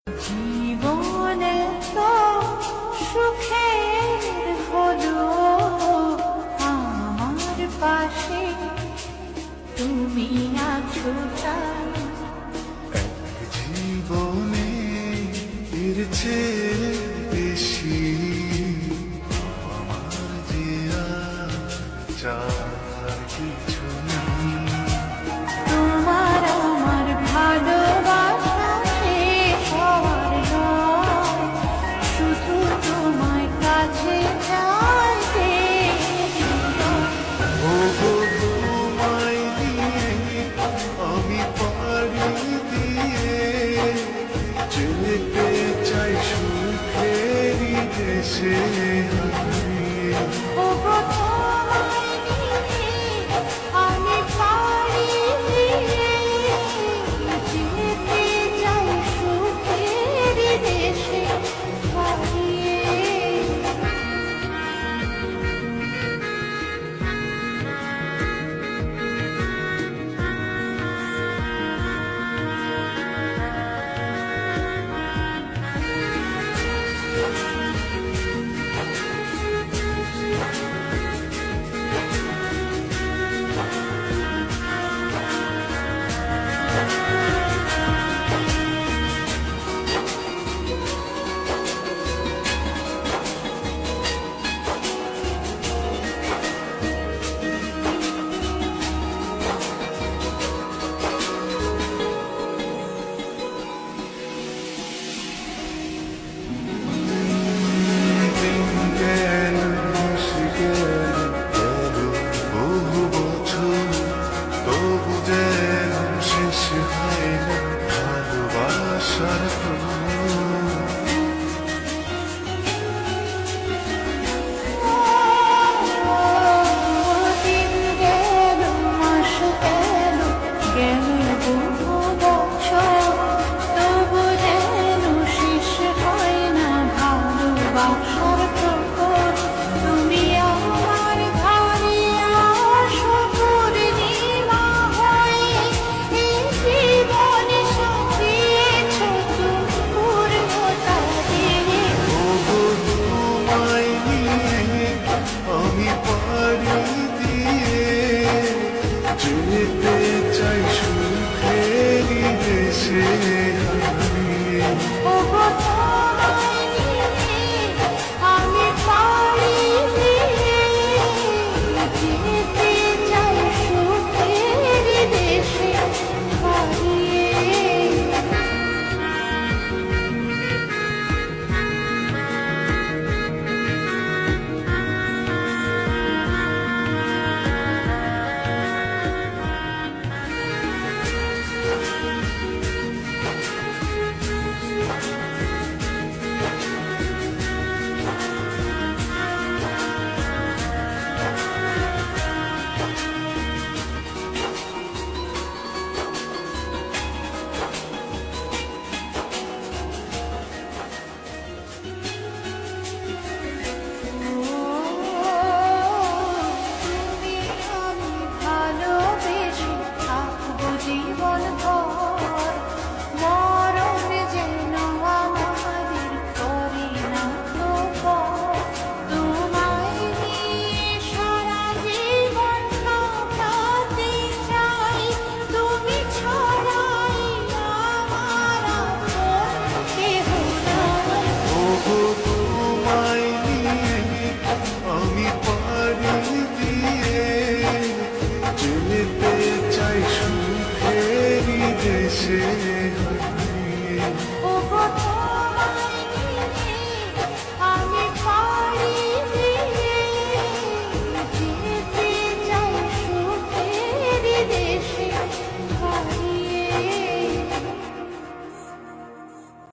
জীবনে তো সুখের হলো আমার পাশে তুমি আছো তাই। জীবনে এর চেয়ে বেশি আমার যে আর চার কিছু নেই। তোমার আমার ভালোবাসা শেষ হওয়ার নয়, শুধু তোমায় কাছে চাইতে। ওগো তোমায় দিয়ে আমি পাড়ি দিয়ে যেতে চাই সুখেরই দেশে হারিয়ে। ওগো তোমায় নিয়ে আমি পাড়ি দিয়ে যেতে চাই সুখের দেশে হারিয়ে। বহু বছর তবু যেন শেষ হয় না ভালোবাসার দিন গেল, মাস গেল, গেল বহু বছর, তবু যেন শেষ হয় না ভালোবাসার প্রহর। তুমি আমার ঘরে আসো পূর্ণিমা হয়ে, এই জীবনে সাজিয়েছ দুপুর তারে। ওগো তোমায় নিয়ে আমি পাড়ি দিয়ে যেতে চাই সুখেরই দেশে হারিয়ে। ওগো তোমায় নিয়ে আমি পাড়ি দিয়ে যেতে চাই সুখের দেশে হারিয়ে। তুমি আমি ভালোবেসে থাকবো জীবন ভর, মরণ যেন আমাদের করে না তো পর। তোমায় নিয়ে সারা জীবন কাটাতে চাই, তুমি ছাড়াই আমার আপন কেহ নাই। ওগো তোমায় নিয়ে আমি পাড়ি দিয়ে যেতে চাই সুখেরই দেশে